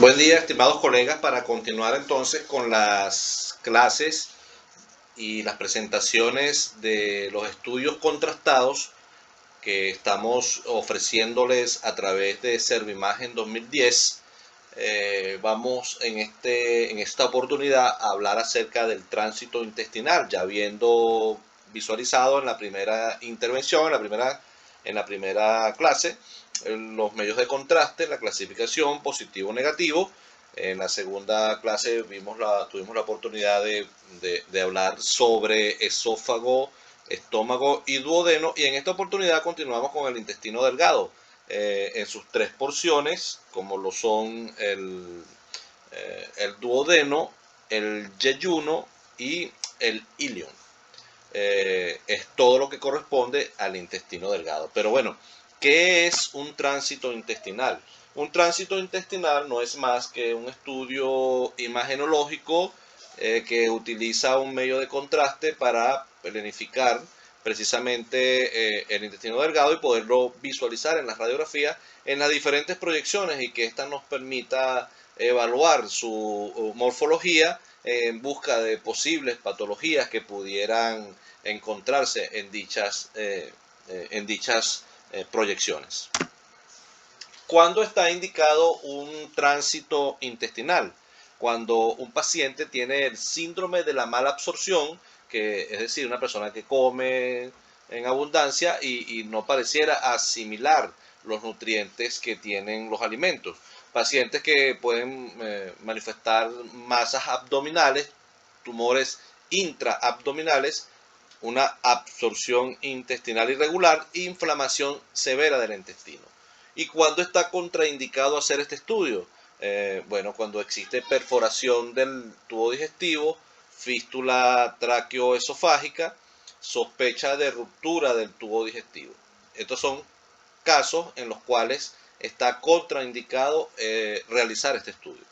Buen día, estimados colegas, para continuar entonces con las clases y las presentaciones de los estudios contrastados que estamos ofreciéndoles a través de Servimagen 2010. Vamos en esta oportunidad a hablar acerca del tránsito intestinal, ya habiendo visualizado en la primera intervención, en la primera clase, los medios de contraste, la clasificación positivo-negativo. En la segunda clase tuvimos la oportunidad de hablar sobre esófago, estómago y duodeno, y en esta oportunidad continuamos con el intestino delgado en sus tres porciones, como lo son el duodeno, el yeyuno y el ilion. Es todo lo que corresponde al intestino delgado. Pero bueno, ¿qué es un tránsito intestinal? Un tránsito intestinal no es más que un estudio imagenológico que utiliza un medio de contraste para planificar precisamente el intestino delgado y poderlo visualizar en las radiografías en las diferentes proyecciones, y que ésta nos permita evaluar su morfología en busca de posibles patologías que pudieran encontrarse en dichas proyecciones. ¿Cuándo está indicado un tránsito intestinal? Cuando un paciente tiene el síndrome de la mala absorción, que es decir, una persona que come en abundancia y no pareciera asimilar los nutrientes que tienen los alimentos. Pacientes que pueden manifestar masas abdominales, tumores intraabdominales, una absorción intestinal irregular e inflamación severa del intestino. ¿Y cuándo está contraindicado hacer este estudio? Bueno, cuando existe perforación del tubo digestivo, fístula tráqueo-esofágica, sospecha de ruptura del tubo digestivo. Estos son casos en los cuales está contraindicado realizar este estudio.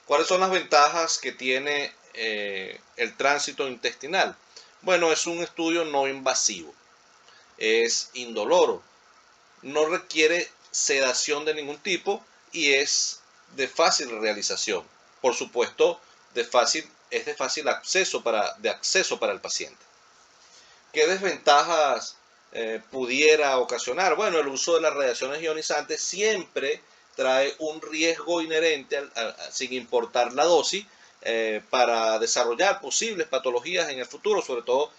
¿Cuáles son las ventajas que tiene el tránsito intestinal? Bueno, es un estudio no invasivo, es indoloro, no requiere sedación de ningún tipo y es de fácil realización. Por supuesto, es de fácil acceso para el paciente. ¿Qué desventajas pudiera ocasionar? Bueno, el uso de las radiaciones ionizantes siempre trae un riesgo inherente, sin importar la dosis, para desarrollar posibles patologías en el futuro, sobre todo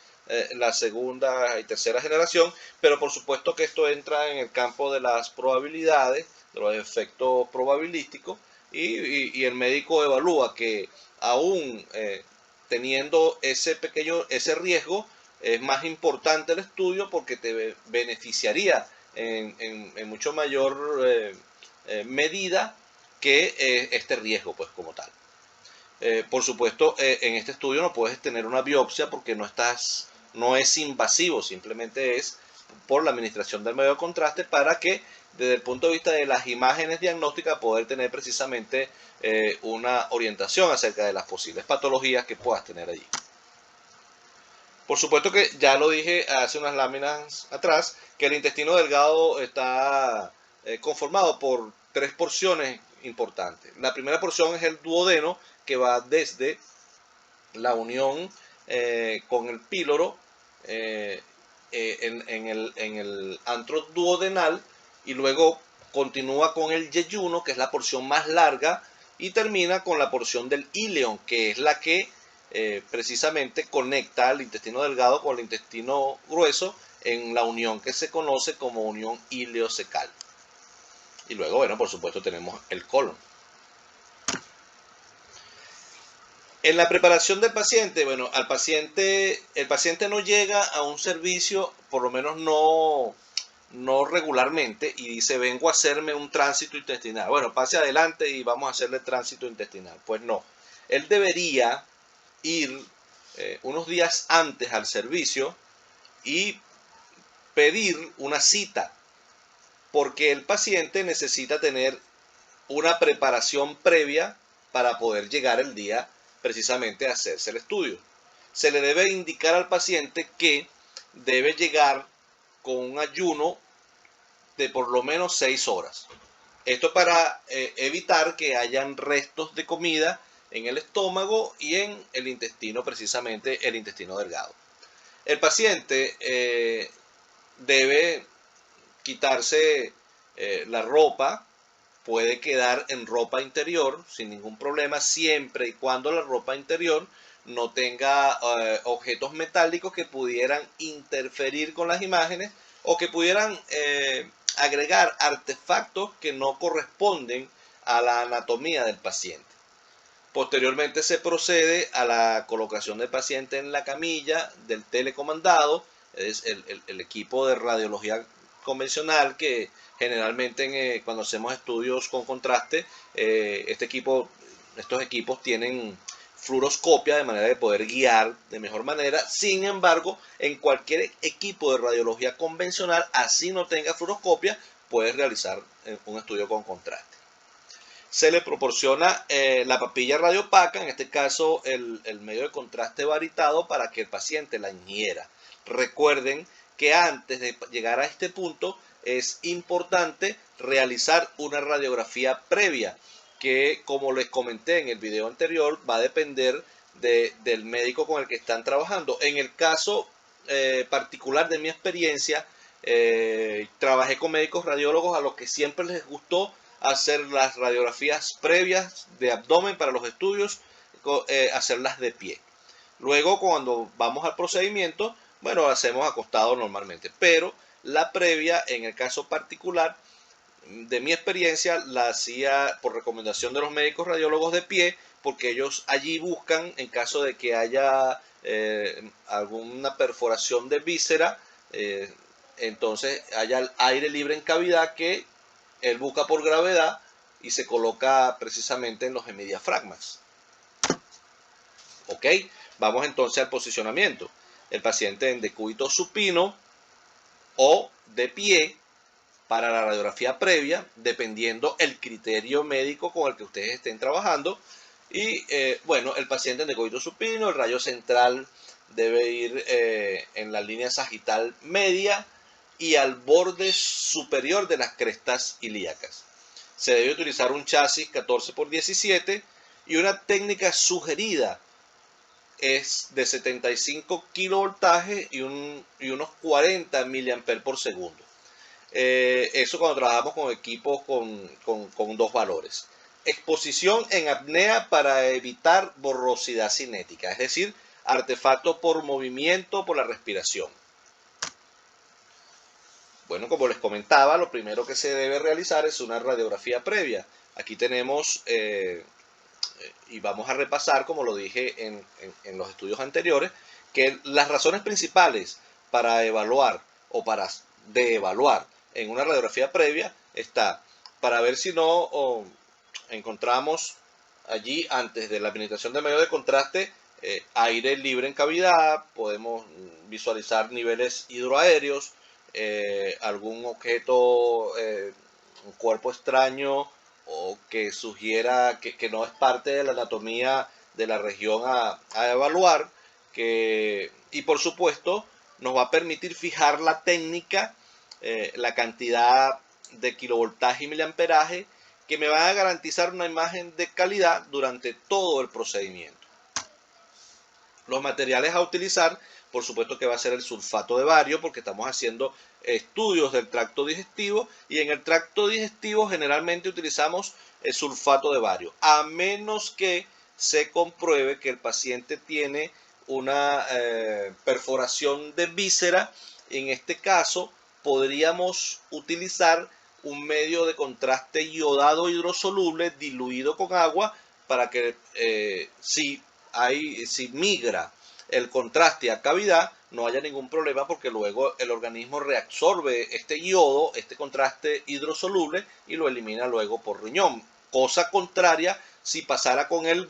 la segunda y tercera generación, pero por supuesto que esto entra en el campo de las probabilidades, de los efectos probabilísticos, y el médico evalúa que aún teniendo ese riesgo, es más importante el estudio porque te beneficiaría en mucho mayor medida que este riesgo, pues como tal. Por supuesto, en este estudio no puedes tener una biopsia porque no es invasivo, simplemente es por la administración del medio de contraste para que desde el punto de vista de las imágenes diagnósticas poder tener precisamente una orientación acerca de las posibles patologías que puedas tener allí. Por supuesto que ya lo dije hace unas láminas atrás, que el intestino delgado está conformado por tres porciones importantes. La primera porción es el duodeno, que va desde la unión con el píloro en el antro duodenal, y luego continúa con el yeyuno, que es la porción más larga, y termina con la porción del íleon, que es la que precisamente conecta al intestino delgado con el intestino grueso en la unión que se conoce como unión ileocecal. Y luego, bueno, por supuesto tenemos el colon. En la preparación del paciente, bueno, el paciente no llega a un servicio, por lo menos no regularmente, y dice, vengo a hacerme un tránsito intestinal. Bueno, pase adelante y vamos a hacerle tránsito intestinal. Pues no, él debería ir unos días antes al servicio y pedir una cita, porque el paciente necesita tener una preparación previa para poder llegar el día precisamente a hacerse el estudio. Se le debe indicar al paciente que debe llegar con un ayuno de por lo menos 6 horas. Esto para evitar que hayan restos de comida en el estómago y en el intestino, precisamente el intestino delgado. El paciente debe quitarse la ropa, puede quedar en ropa interior sin ningún problema, siempre y cuando la ropa interior no tenga objetos metálicos que pudieran interferir con las imágenes o que pudieran agregar artefactos que no corresponden a la anatomía del paciente. Posteriormente se procede a la colocación del paciente en la camilla del telecomandado, es el equipo de radiología convencional que generalmente cuando hacemos estudios con contraste, estos equipos tienen fluoroscopia de manera de poder guiar de mejor manera. Sin embargo, en cualquier equipo de radiología convencional, así no tenga fluoroscopia, puedes realizar un estudio con contraste. Se le proporciona la papilla radiopaca, en este caso el medio de contraste varitado, para que el paciente la ingiera. Recuerden que antes de llegar a este punto es importante realizar una radiografía previa, que como les comenté en el video anterior, va a depender del médico con el que están trabajando. En el caso particular de mi experiencia, trabajé con médicos radiólogos a los que siempre les gustó hacer las radiografías previas de abdomen para los estudios, hacerlas de pie. Luego, cuando vamos al procedimiento, bueno, lo hacemos acostado normalmente, pero la previa, en el caso particular de mi experiencia, la hacía por recomendación de los médicos radiólogos de pie, porque ellos allí buscan, en caso de que haya alguna perforación de víscera, entonces haya aire libre en cavidad, que él busca por gravedad y se coloca precisamente en los hemidiafragmas. Ok, vamos entonces al posicionamiento. El paciente en decúbito supino o de pie para la radiografía previa, dependiendo el criterio médico con el que ustedes estén trabajando. Y bueno, el paciente en decúbito supino, el rayo central debe ir en la línea sagital media y al borde superior de las crestas ilíacas. Se debe utilizar un chasis 14×17 y una técnica sugerida es de 75 kilovoltajes y unos 40 miliamperes por segundo. Eso cuando trabajamos con equipos con dos valores. Exposición en apnea para evitar borrosidad cinética, es decir, artefactos por movimiento, por la respiración. Bueno, como les comentaba, lo primero que se debe realizar es una radiografía previa. Aquí tenemos, y vamos a repasar, como lo dije en los estudios anteriores, que las razones principales para evaluar o para deevaluar en una radiografía previa está para ver si no encontramos allí, antes de la administración de medio de contraste, aire libre en cavidad, podemos visualizar niveles hidroaéreos, algún objeto, un cuerpo extraño o que sugiera que no es parte de la anatomía de la región a evaluar, y por supuesto nos va a permitir fijar la técnica, la cantidad de kilovoltaje y miliamperaje que me van a garantizar una imagen de calidad durante todo el procedimiento. Los materiales a utilizar, por supuesto que va a ser el sulfato de bario, porque estamos haciendo estudios del tracto digestivo, y en el tracto digestivo generalmente utilizamos el sulfato de bario, a menos que se compruebe que el paciente tiene una perforación de víscera. En este caso podríamos utilizar un medio de contraste iodado hidrosoluble diluido con agua, para que si migra el contraste a cavidad, no haya ningún problema, porque luego el organismo reabsorbe este yodo, este contraste hidrosoluble, y lo elimina luego por riñón. Cosa contraria si pasara con el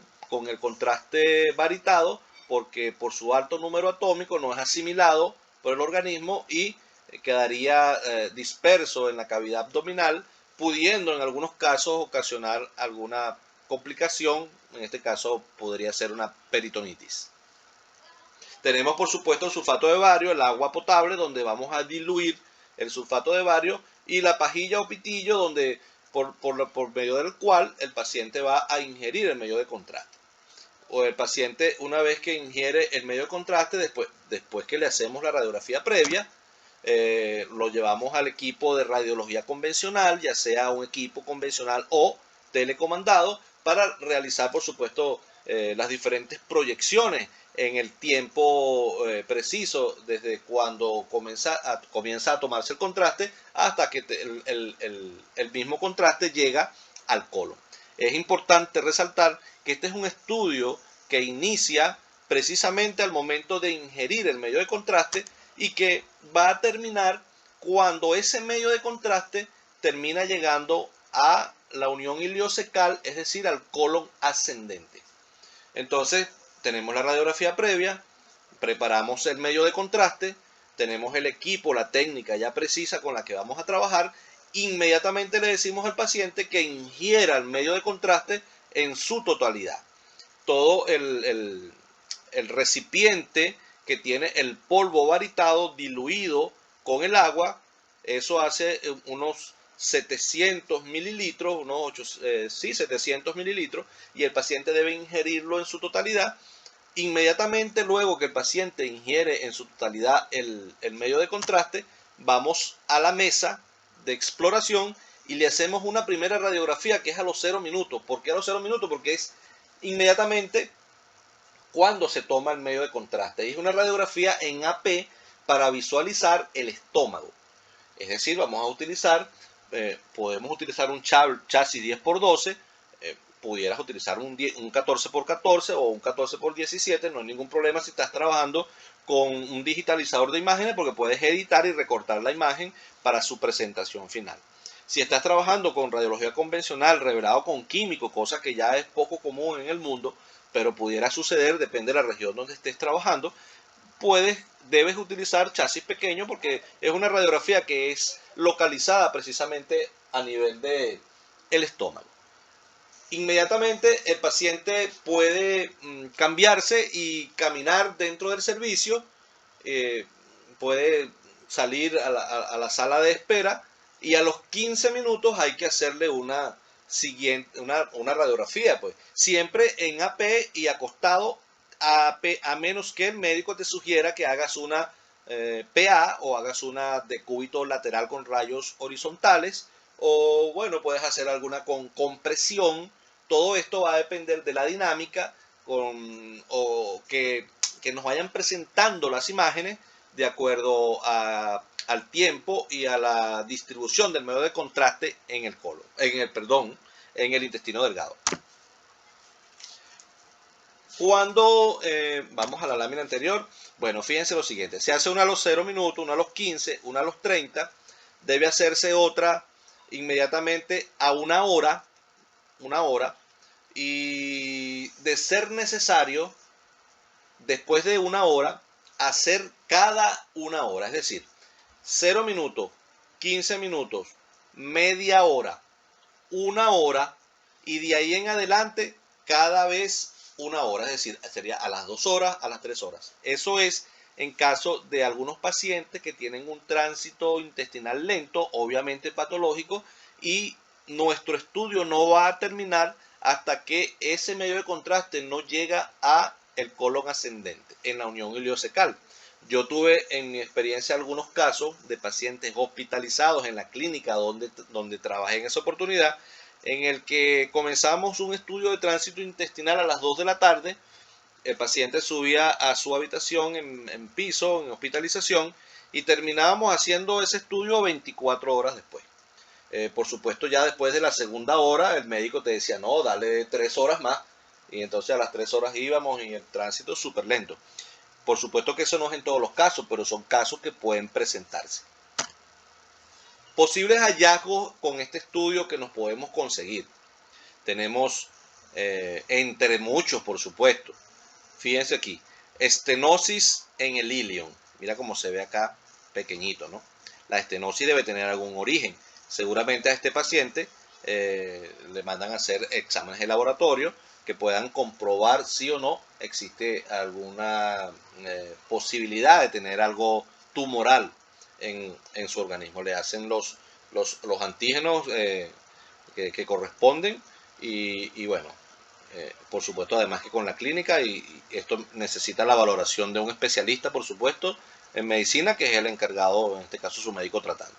contraste varitado, porque por su alto número atómico no es asimilado por el organismo y quedaría disperso en la cavidad abdominal, pudiendo en algunos casos ocasionar alguna complicación. En este caso podría ser una peritonitis. Tenemos por supuesto el sulfato de bario, el agua potable donde vamos a diluir el sulfato de bario, y la pajilla o pitillo donde por medio del cual el paciente va a ingerir el medio de contraste. O el paciente, una vez que ingiere el medio de contraste, después que le hacemos la radiografía previa, lo llevamos al equipo de radiología convencional, ya sea un equipo convencional o telecomandado, para realizar, por supuesto, las diferentes proyecciones en el tiempo preciso, desde cuando comienza a tomarse el contraste hasta que el mismo contraste llega al colon. Es importante resaltar que este es un estudio que inicia precisamente al momento de ingerir el medio de contraste y que va a terminar cuando ese medio de contraste termina llegando a la unión iliocecal, es decir, al colon ascendente. Entonces, tenemos la radiografía previa, preparamos el medio de contraste, tenemos el equipo, la técnica ya precisa con la que vamos a trabajar. Inmediatamente le decimos al paciente que ingiera el medio de contraste en su totalidad. Todo el recipiente que tiene el polvo varitado diluido con el agua, eso hace unos 700 mililitros, 700 mililitros, y el paciente debe ingerirlo en su totalidad. Inmediatamente luego que el paciente ingiere en su totalidad el medio de contraste, vamos a la mesa de exploración y le hacemos una primera radiografía que es a los 0 minutos. ¿Por qué a los 0 minutos? Porque es inmediatamente cuando se toma el medio de contraste. Es una radiografía en AP para visualizar el estómago. Es decir, vamos a utilizar, podemos utilizar un chasis 10x12, pudieras utilizar un 14x14 o un 14x17, no hay ningún problema si estás trabajando con un digitalizador de imágenes, porque puedes editar y recortar la imagen para su presentación final. Si estás trabajando con radiología convencional, revelado con químico, cosa que ya es poco común en el mundo, pero pudiera suceder, depende de la región donde estés trabajando, debes utilizar chasis pequeño porque es una radiografía que es localizada precisamente a nivel del estómago. Inmediatamente el paciente puede cambiarse y caminar dentro del servicio, puede salir a la sala de espera, y a los 15 minutos hay que hacerle una radiografía, pues siempre en AP y acostado, a menos que el médico te sugiera que hagas una PA o hagas una decúbito lateral con rayos horizontales, o bueno, puedes hacer alguna con compresión. Todo esto va a depender de la dinámica o que nos vayan presentando las imágenes de acuerdo al tiempo y a la distribución del medio de contraste en el colon, en el intestino delgado. Cuando vamos a la lámina anterior, bueno, fíjense lo siguiente: se hace una a los 0 minutos, una a los 15, una a los 30, debe hacerse otra inmediatamente a una hora, y de ser necesario, después de una hora, hacer cada una hora, es decir, 0 minutos, 15 minutos, media hora, una hora, y de ahí en adelante cada vez una hora, es decir, sería a las 2 horas, a las 3 horas. Eso es en caso de algunos pacientes que tienen un tránsito intestinal lento, obviamente patológico, y nuestro estudio no va a terminar hasta que ese medio de contraste no llega a el colon ascendente en la unión iliocecal. Yo tuve en mi experiencia algunos casos de pacientes hospitalizados en la clínica donde trabajé en esa oportunidad, en el que comenzamos un estudio de tránsito intestinal a las 2 de la tarde. El paciente subía a su habitación en piso, en hospitalización, y terminábamos haciendo ese estudio 24 horas después. Por supuesto, ya después de la segunda hora, el médico te decía, no, dale 3 horas más. Y entonces a las 3 horas íbamos y el tránsito es súper lento. Por supuesto que eso no es en todos los casos, pero son casos que pueden presentarse. Posibles hallazgos con este estudio que nos podemos conseguir. Tenemos, entre muchos, por supuesto, fíjense aquí, estenosis en el ilion. Mira cómo se ve acá pequeñito, ¿no? La estenosis debe tener algún origen. Seguramente a este paciente le mandan a hacer exámenes de laboratorio que puedan comprobar si o no existe alguna posibilidad de tener algo tumoral en su organismo. Le hacen los antígenos que corresponden y bueno, por supuesto, además que con la clínica, y esto necesita la valoración de un especialista, por supuesto, en medicina, que es el encargado, en este caso su médico tratante.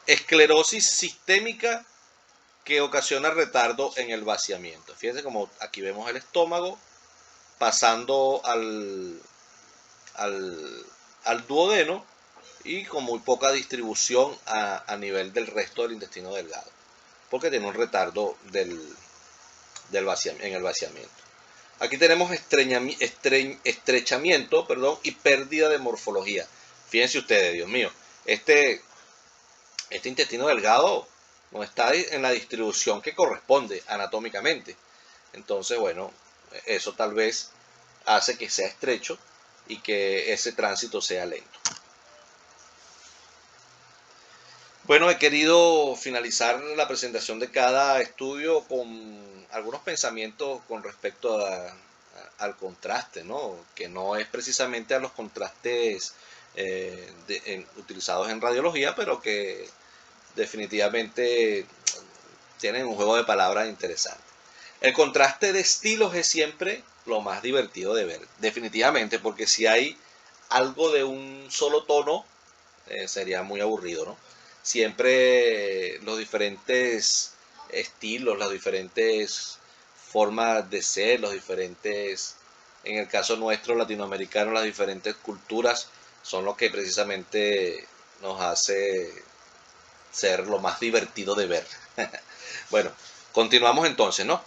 Esclerosis sistémica que ocasiona retardo en el vaciamiento. Fíjense como aquí vemos el estómago pasando al duodeno y con muy poca distribución a nivel del resto del intestino delgado, porque tiene un retardo en el vaciamiento. Aquí tenemos estrechamiento, y pérdida de morfología. Fíjense ustedes, Dios mío, este intestino delgado no está en la distribución que corresponde anatómicamente. Entonces, bueno, eso tal vez hace que sea estrecho y que ese tránsito sea lento. Bueno, he querido finalizar la presentación de cada estudio con algunos pensamientos con respecto al contraste, ¿no? Que no es precisamente a los contrastes utilizados en radiología, pero que definitivamente tienen un juego de palabras interesante. El contraste de estilos es siempre lo más divertido de ver, definitivamente, porque si hay algo de un solo tono, sería muy aburrido, ¿no? Siempre los diferentes estilos, las diferentes formas de ser, los diferentes, en el caso nuestro latinoamericano, las diferentes culturas son lo que precisamente nos hace ser lo más divertido de ver. Bueno, continuamos entonces, ¿no?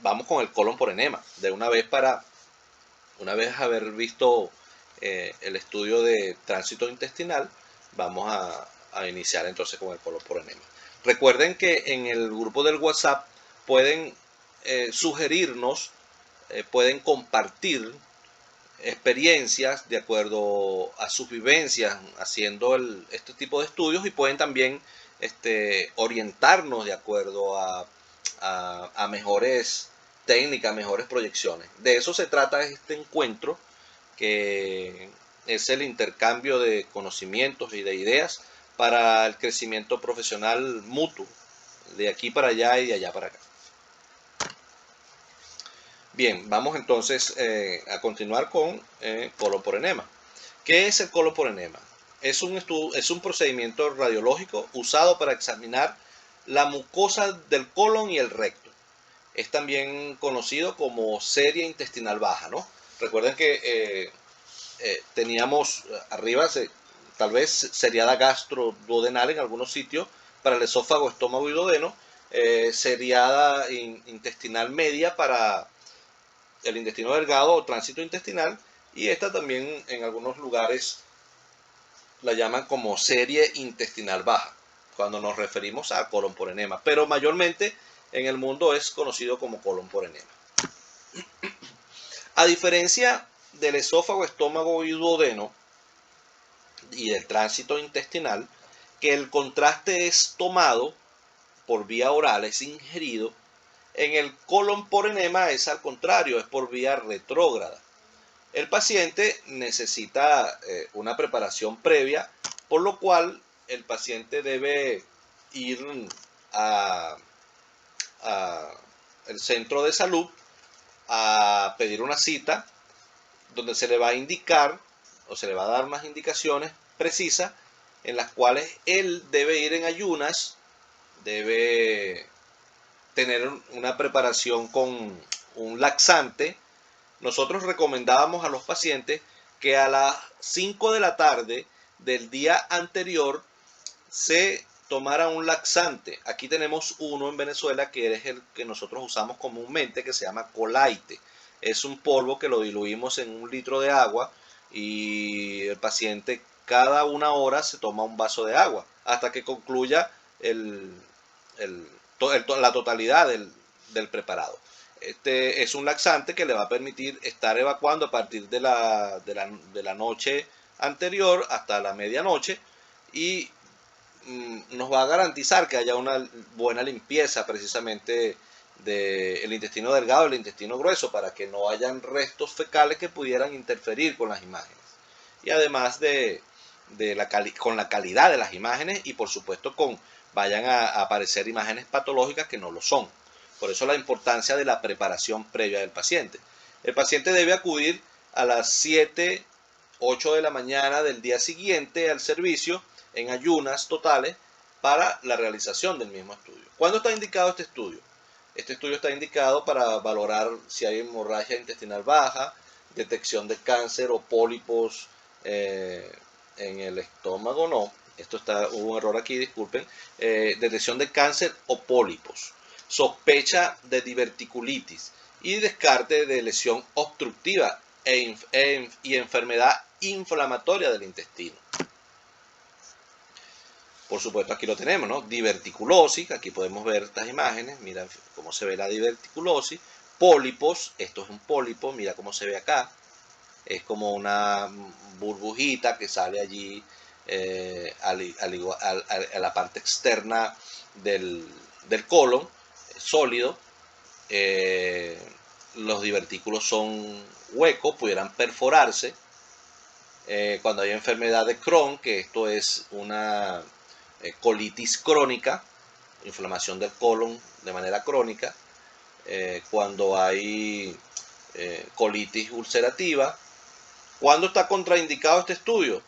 Vamos con el colon por enema. De una vez haber visto el estudio de tránsito intestinal, vamos a iniciar entonces con el colon por enema. Recuerden que en el grupo del WhatsApp pueden sugerirnos, pueden compartir experiencias de acuerdo a sus vivencias haciendo este tipo de estudios, y pueden también orientarnos de acuerdo a mejores técnicas, mejores proyecciones. De eso se trata este encuentro, que es el intercambio de conocimientos y de ideas para el crecimiento profesional mutuo, de aquí para allá y de allá para acá. Bien, vamos entonces a continuar con colon por enema. ¿Qué es el colon por enema? Es un procedimiento radiológico usado para examinar la mucosa del colon y el recto. Es también conocido como serie intestinal baja, ¿no? Recuerden que teníamos arriba, tal vez seriada gastroduodenal en algunos sitios para el esófago, estómago y duodeno, seriada intestinal media para el intestino delgado o tránsito intestinal, y esta también en algunos lugares la llaman como serie intestinal baja cuando nos referimos a colon por enema, pero mayormente en el mundo es conocido como colon por enema. A diferencia del esófago, estómago y duodeno y del tránsito intestinal, que el contraste es tomado por vía oral, es ingerido, en el colon por enema es al contrario, es por vía retrógrada. El paciente necesita una preparación previa, por lo cual el paciente debe ir a el centro de salud a pedir una cita donde se le va a indicar o se le va a dar unas indicaciones precisas en las cuales él debe ir en ayunas, debe tener una preparación con un laxante. Nosotros recomendábamos a los pacientes que a las 5 de la tarde del día anterior se tomara un laxante. Aquí tenemos uno en Venezuela que es el que nosotros usamos comúnmente, que se llama Colaite. Es un polvo que lo diluimos en 1 litro de agua y el paciente cada 1 hora se toma un vaso de agua hasta que concluya la totalidad del preparado. Este es un laxante que le va a permitir estar evacuando a partir de la noche anterior hasta la medianoche, y nos va a garantizar que haya una buena limpieza precisamente del intestino delgado y el intestino grueso, para que no hayan restos fecales que pudieran interferir con las imágenes. Y además con la calidad de las imágenes, y por supuesto con vayan a aparecer imágenes patológicas que no lo son. Por eso la importancia de la preparación previa del paciente. El paciente debe acudir a las 7, 8 de la mañana del día siguiente al servicio en ayunas totales para la realización del mismo estudio. ¿Cuándo está indicado este estudio? Este estudio está indicado para valorar si hay hemorragia intestinal baja, detección de cáncer o pólipos en el estómago. No, hubo un error aquí, disculpen. Detección de cáncer o pólipos, sospecha de diverticulitis y descarte de lesión obstructiva y enfermedad inflamatoria del intestino. Por supuesto, aquí lo tenemos, ¿no? Diverticulosis, aquí podemos ver estas imágenes, mira cómo se ve la diverticulosis. Pólipos, esto es un pólipo, mira cómo se ve acá. Es como una burbujita que sale allí a la parte externa del colon, sólido. Los divertículos son huecos, pudieran perforarse. Cuando hay enfermedad de Crohn, que esto es una colitis crónica, inflamación del colon de manera crónica. Cuando hay colitis ulcerativa. ¿Cuándo está contraindicado este estudio?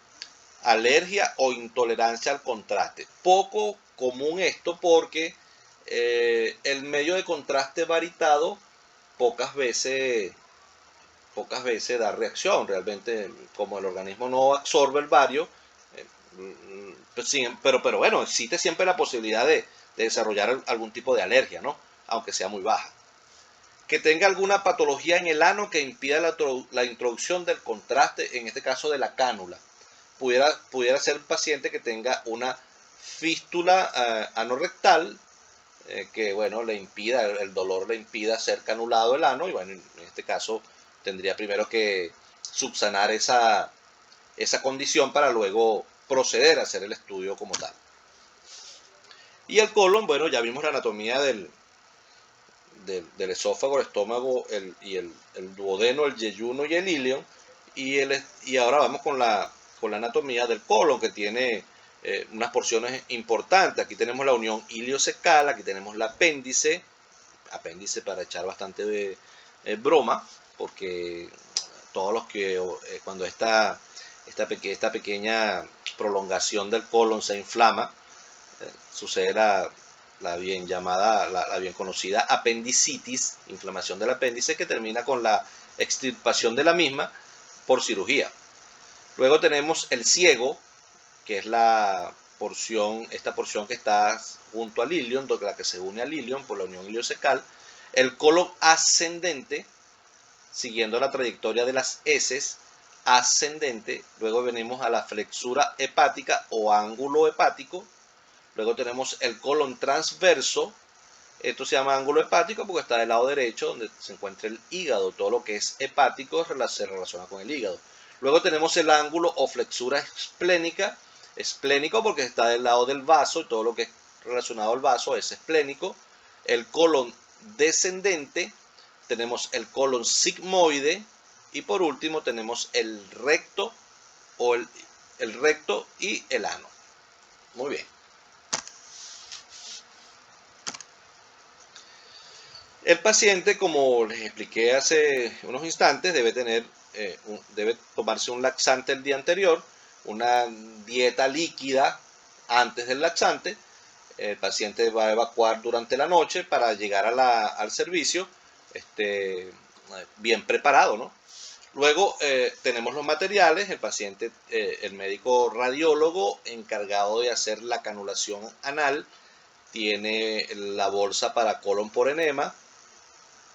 Alergia o intolerancia al contraste. Poco común esto porque el medio de contraste varitado pocas veces da reacción. Realmente, como el organismo no absorbe el bario, pero bueno, existe siempre la posibilidad de desarrollar algún tipo de alergia, ¿no? Aunque sea muy baja. Que tenga alguna patología en el ano que impida la introducción del contraste, en este caso de la cánula. Pudiera ser un paciente que tenga una fístula anorrectal, que bueno, el dolor le impida ser canulado el ano, y bueno, en este caso tendría primero que subsanar esa condición para luego proceder a hacer el estudio como tal. Y el colon, bueno, ya vimos la anatomía del esófago, el estómago, el duodeno, el yeyuno y el ilion. Y ahora vamos con la anatomía del colon, que tiene unas porciones importantes. Aquí tenemos la unión iliocecal, aquí tenemos el apéndice para echar bastante de broma, porque todos los que cuando esta pequeña prolongación del colon se inflama, sucede la bien llamada, la bien conocida apendicitis, inflamación del apéndice, que termina con la extirpación de la misma por cirugía. Luego tenemos el ciego, que es esta porción que está junto al ilion, la que se une al ilion por la unión iliocecal. El colon ascendente, siguiendo la trayectoria de las heces, ascendente. Luego venimos a la flexura hepática o ángulo hepático. Luego tenemos el colon transverso. Esto se llama ángulo hepático porque está del lado derecho, donde se encuentra el hígado. Todo lo que es hepático se relaciona con el hígado. Luego tenemos el ángulo o flexura esplénica. Esplénico porque está del lado del vaso, y todo lo que es relacionado al vaso es esplénico. El colon descendente. Tenemos el colon sigmoide. Y por último tenemos el recto el recto y el ano. Muy bien. El paciente, como les expliqué hace unos instantes, debe tomarse un laxante el día anterior, una dieta líquida antes del laxante. El paciente va a evacuar durante la noche para llegar al servicio bien preparado, ¿no? Luego tenemos los materiales. El paciente, el médico radiólogo encargado de hacer la canulación anal, tiene la bolsa para colon por enema,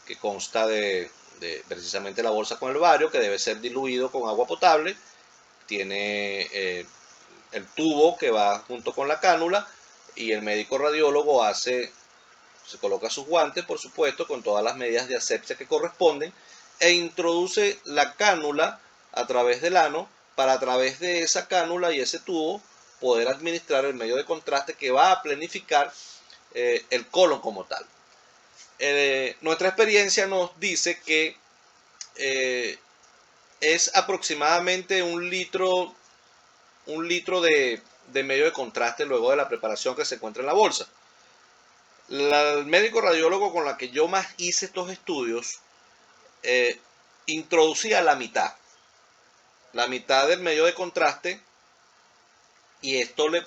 que consta de precisamente la bolsa con el bario, que debe ser diluido con agua potable. Tiene el tubo que va junto con la cánula, y el médico radiólogo se coloca sus guantes, por supuesto, con todas las medidas de asepsia que corresponden, e introduce la cánula a través del ano para, a través de esa cánula y ese tubo, poder administrar el medio de contraste que va a planificar el colon como tal. Nuestra experiencia nos dice que es aproximadamente un litro de de medio de contraste luego de la preparación que se encuentra en la bolsa. El médico radiólogo con la que yo más hice estos estudios introducía la mitad del medio de contraste, y esto le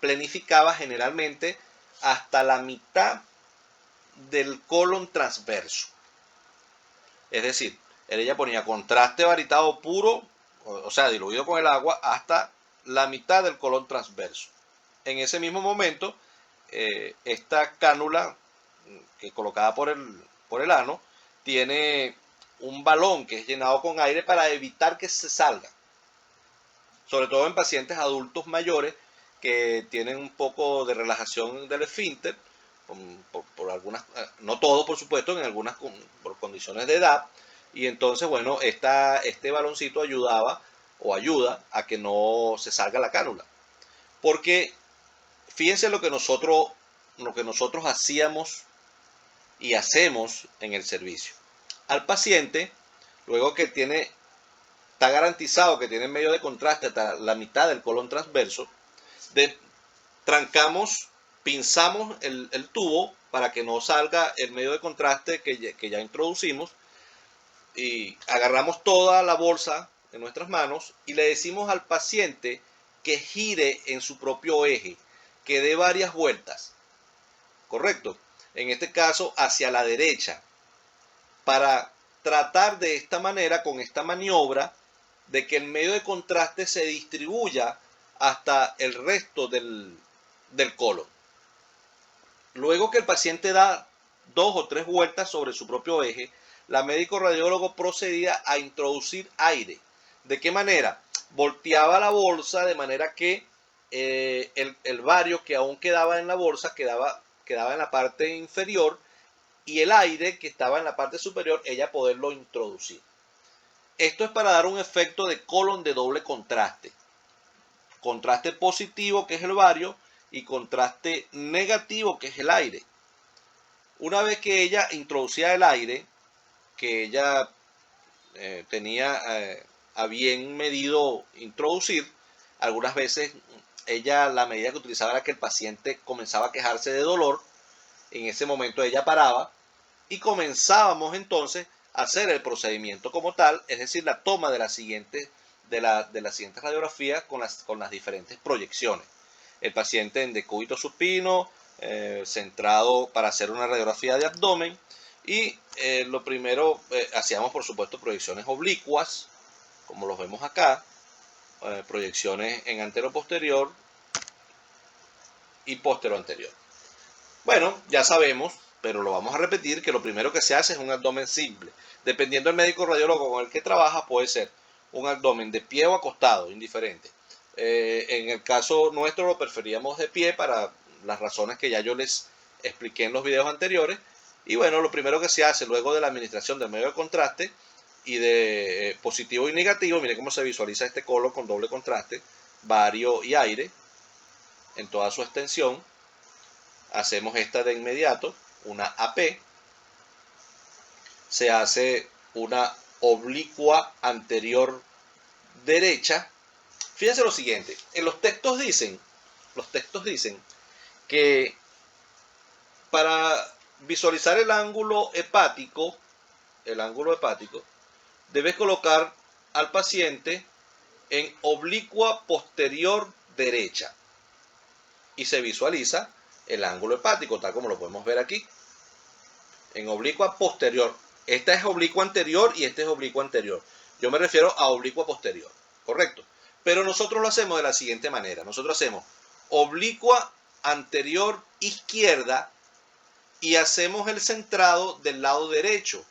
planificaba generalmente hasta la mitad del colon transverso. Es decir, ella ponía contraste varitado puro, o sea, diluido con el agua, hasta la mitad del colon transverso. En ese mismo momento, esta cánula que colocada por el ano tiene un balón que es llenado con aire para evitar que se salga, sobre todo en pacientes adultos mayores que tienen un poco de relajación del esfínter, por algunas, no todos por supuesto, en algunas por condiciones de edad, y entonces bueno, este baloncito ayuda a que no se salga la cánula. Porque fíjense lo que nosotros hacíamos y hacemos en el servicio. Al paciente, luego que está garantizado que tiene medio de contraste hasta la mitad del colon transverso, pinzamos el tubo para que no salga el medio de contraste que ya introducimos, y agarramos toda la bolsa en nuestras manos y le decimos al paciente que gire en su propio eje, que dé varias vueltas, ¿correcto? En este caso hacia la derecha, para tratar de esta manera, con esta maniobra, de que el medio de contraste se distribuya hasta el resto del colon. Luego que el paciente da 2 o 3 vueltas sobre su propio eje, la médico radiólogo procedía a introducir aire. ¿De qué manera? Volteaba la bolsa de manera que el bario que aún quedaba en la bolsa quedaba en la parte inferior, y el aire que estaba en la parte superior ella poderlo introducir. Esto es para dar un efecto de colon de doble contraste. Contraste positivo, que es el bario, y contraste negativo, que es el aire. Una vez que ella introducía el aire, que ella tenía a bien medido introducir, algunas veces la medida que utilizaba era que el paciente comenzaba a quejarse de dolor. En ese momento ella paraba y comenzábamos entonces a hacer el procedimiento como tal, es decir, la toma de la siguiente radiografía con las diferentes proyecciones. El paciente en decúbito supino, centrado para hacer una radiografía de abdomen, y lo primero, hacíamos por supuesto proyecciones oblicuas, como los vemos acá, proyecciones en antero-posterior y postero-anterior. Bueno, ya sabemos, pero lo vamos a repetir, que lo primero que se hace es un abdomen simple. Dependiendo del médico radiólogo con el que trabaja, puede ser un abdomen de pie o acostado, indiferente. En el caso nuestro lo preferíamos de pie para las razones que ya yo les expliqué en los videos anteriores. Y bueno, lo primero que se hace luego de la administración del medio de contraste y de positivo y negativo, miren cómo se visualiza este colon con doble contraste, bario y aire en toda su extensión. Hacemos esta de inmediato, una AP, se hace una oblicua anterior derecha. Fíjense lo siguiente, en los textos dicen que para visualizar el ángulo hepático, debes colocar al paciente en oblicua posterior derecha y se visualiza el ángulo hepático, tal como lo podemos ver aquí. En oblicua posterior. Esta es oblicua anterior y este es oblicua anterior. Yo me refiero a oblicua posterior, ¿correcto? Pero nosotros lo hacemos de la siguiente manera. Nosotros hacemos oblicua anterior izquierda y hacemos el centrado del lado derecho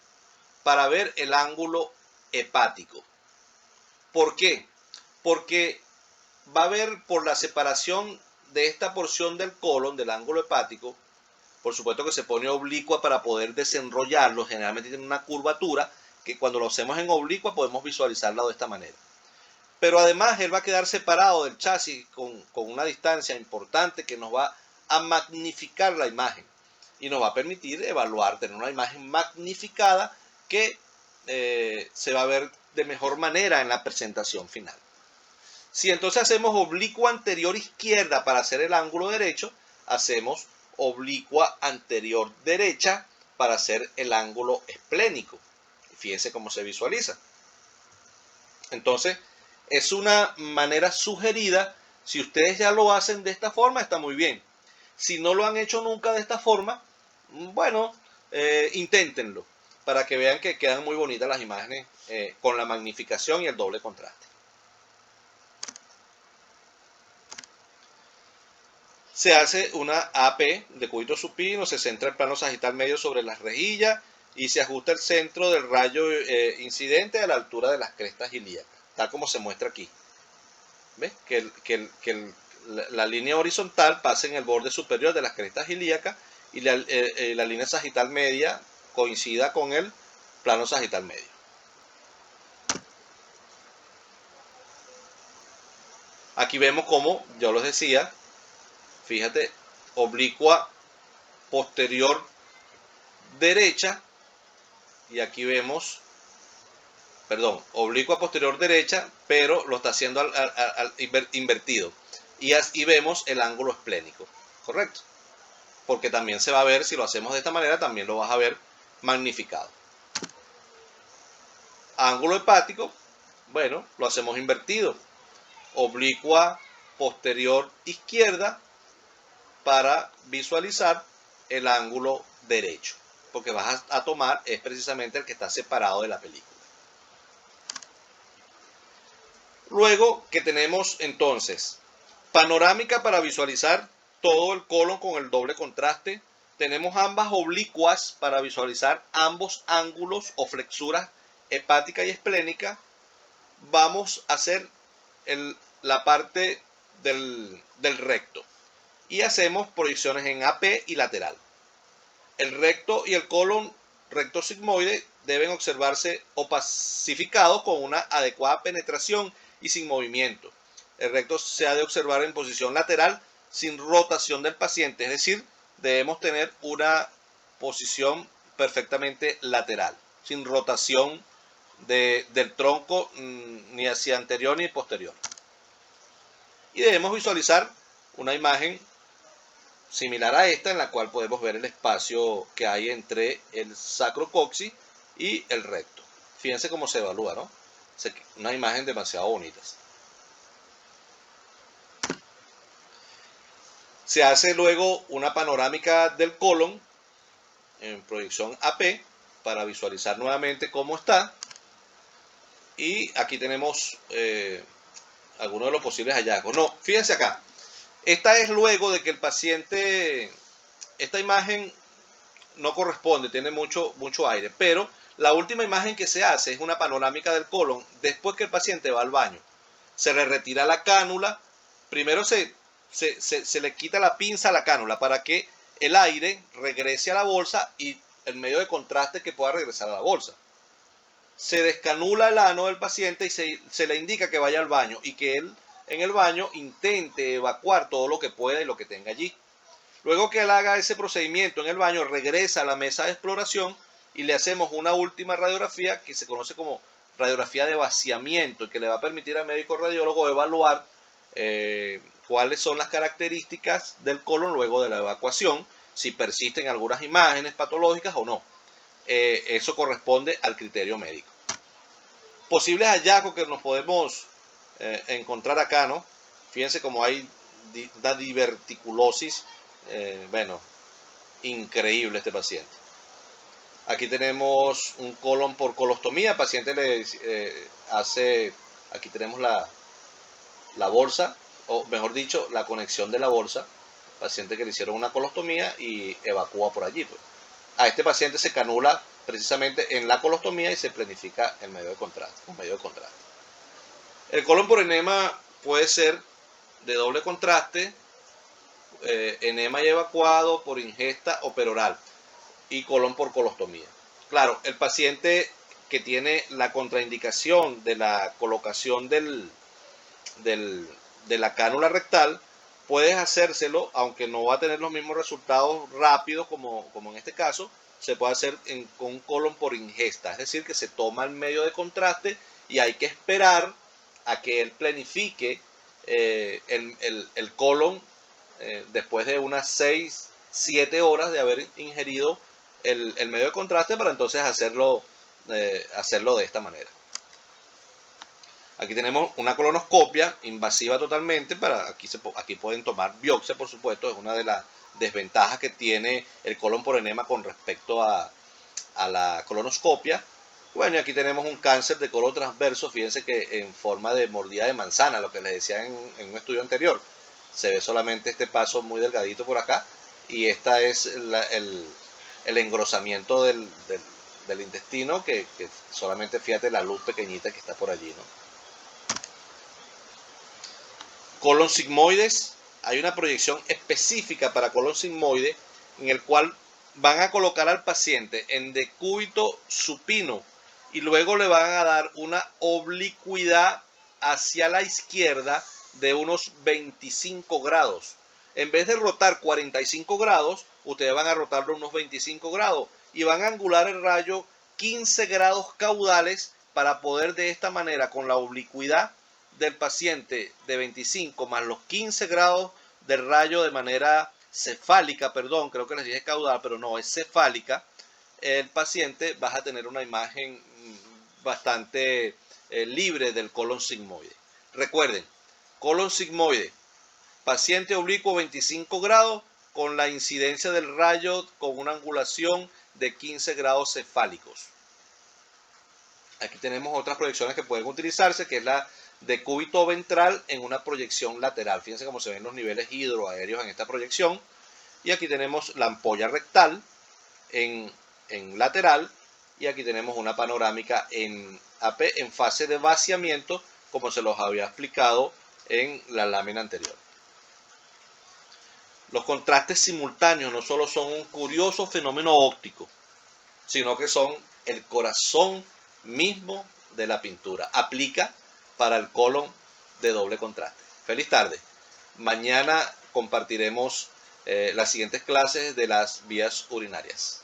para ver el ángulo hepático. ¿Por qué? Porque va a haber, por la separación de esta porción del colon, del ángulo hepático, por supuesto que se pone oblicua para poder desenrollarlo. Generalmente tiene una curvatura que cuando lo hacemos en oblicua podemos visualizarla de esta manera. Pero además él va a quedar separado del chasis con una distancia importante que nos va a magnificar la imagen y nos va a permitir evaluar, tener una imagen magnificada que se va a ver de mejor manera en la presentación final. Si entonces hacemos oblicua anterior izquierda para hacer el ángulo derecho, hacemos oblicua anterior derecha para hacer el ángulo esplénico. Fíjense cómo se visualiza. Entonces, es una manera sugerida. Si ustedes ya lo hacen de esta forma, está muy bien. Si no lo han hecho nunca de esta forma, bueno, inténtenlo para que vean que quedan muy bonitas las imágenes con la magnificación y el doble contraste. Se hace una AP de cúbito supino, se centra el plano sagital medio sobre las rejillas y se ajusta el centro del rayo incidente a la altura de las crestas ilíacas, tal como se muestra aquí. ¿Ves? La línea horizontal pasa en el borde superior de las crestas ilíacas y la línea sagital media coincida con el plano sagital medio. Aquí vemos como, yo les decía, fíjate, oblicua posterior derecha, y aquí vemos, perdón, oblicua posterior derecha, pero lo está haciendo invertido. Y vemos el ángulo esplénico, ¿correcto? Porque también se va a ver, si lo hacemos de esta manera, también lo vas a ver magnificado. Ángulo hepático, bueno, lo hacemos invertido. Oblicua posterior izquierda para visualizar el ángulo derecho, porque vas a tomar es precisamente el que está separado de la película. Luego que tenemos entonces panorámica para visualizar todo el colon con el doble contraste, tenemos ambas oblicuas para visualizar ambos ángulos o flexuras hepática y esplénica. Vamos a hacer la parte del recto y hacemos proyecciones en AP y lateral. El recto y el colon recto sigmoide deben observarse opacificados con una adecuada penetración y sin movimiento. El recto se ha de observar en posición lateral sin rotación del paciente, es decir, debemos tener una posición perfectamente lateral, sin rotación del tronco ni hacia anterior ni posterior. Y debemos visualizar una imagen similar a esta, en la cual podemos ver el espacio que hay entre el sacrocoxis y el recto. Fíjense cómo se evalúa, ¿no? Una imagen demasiado bonita. Se hace luego una panorámica del colon en proyección AP para visualizar nuevamente cómo está. Y aquí tenemos algunos de los posibles hallazgos. No, fíjense acá. Esta es luego de que el paciente, esta imagen no corresponde, tiene mucho aire, pero la última imagen que se hace es una panorámica del colon después que el paciente va al baño. Se le retira la cánula, primero se le quita la pinza a la cánula para que el aire regrese a la bolsa y el medio de contraste que pueda regresar a la bolsa. Se descanula el ano del paciente y se le indica que vaya al baño y que él en el baño intente evacuar todo lo que pueda y lo que tenga allí. Luego que él haga ese procedimiento en el baño, regresa a la mesa de exploración y le hacemos una última radiografía que se conoce como radiografía de vaciamiento y que le va a permitir al médico radiólogo evaluar cuáles son las características del colon luego de la evacuación, si persisten algunas imágenes patológicas o no. Eso corresponde al criterio médico. Posibles hallazgos que nos podemos encontrar acá, ¿no? Fíjense cómo hay una diverticulosis, bueno, increíble este paciente. Aquí tenemos un colon por colostomía, el paciente le hace, aquí tenemos la bolsa, o mejor dicho, la conexión de la bolsa, paciente que le hicieron una colostomía y evacúa por allí, pues. A este paciente se canula precisamente en la colostomía y se planifica el medio de contraste, El colon por enema puede ser de doble contraste, enema y evacuado por ingesta o peroral, y colon por colostomía. Claro, el paciente que tiene la contraindicación de la colocación de la cánula rectal, puedes hacérselo, aunque no va a tener los mismos resultados rápidos como en este caso, se puede hacer con un colon por ingesta, es decir, que se toma el medio de contraste y hay que esperar a que él planifique el colon, después de unas 6-7 horas de haber ingerido el medio de contraste, para entonces hacerlo de esta manera. Aquí tenemos una colonoscopia invasiva totalmente. Aquí pueden tomar biopsia, por supuesto. Es una de las desventajas que tiene el colon por enema con respecto a la colonoscopia. Bueno, y aquí tenemos un cáncer de colon transverso. Fíjense que en forma de mordida de manzana, lo que les decía en un estudio anterior. Se ve solamente este paso muy delgadito por acá. Y esta es el engrosamiento del intestino, que solamente fíjate la luz pequeñita que está por allí, ¿no? Colon sigmoides, hay una proyección específica para colon sigmoide en el cual van a colocar al paciente en decúbito supino y luego le van a dar una oblicuidad hacia la izquierda de unos 25 grados. En vez de rotar 45 grados, ustedes van a rotarlo unos 25 grados y van a angular el rayo 15 grados caudales para poder de esta manera, con la oblicuidad del paciente de 25 más los 15 grados del rayo de manera cefálica, perdón, creo que les dije caudal, pero no, es cefálica, el paciente va a tener una imagen bastante libre del colon sigmoide. Recuerden, colon sigmoide, paciente oblicuo 25 grados con la incidencia del rayo con una angulación de 15 grados cefálicos. Aquí tenemos otras proyecciones que pueden utilizarse, que es la decúbito ventral en una proyección lateral. Fíjense cómo se ven los niveles hidroaéreos en esta proyección. Y aquí tenemos la ampolla rectal en lateral. Y aquí tenemos una panorámica en fase de vaciamiento, como se los había explicado en la lámina anterior. Los contrastes simultáneos no solo son un curioso fenómeno óptico, sino que son el corazón mismo de la pintura. Aplica para el colon de doble contraste. Feliz tarde. Mañana compartiremos las siguientes clases de las vías urinarias.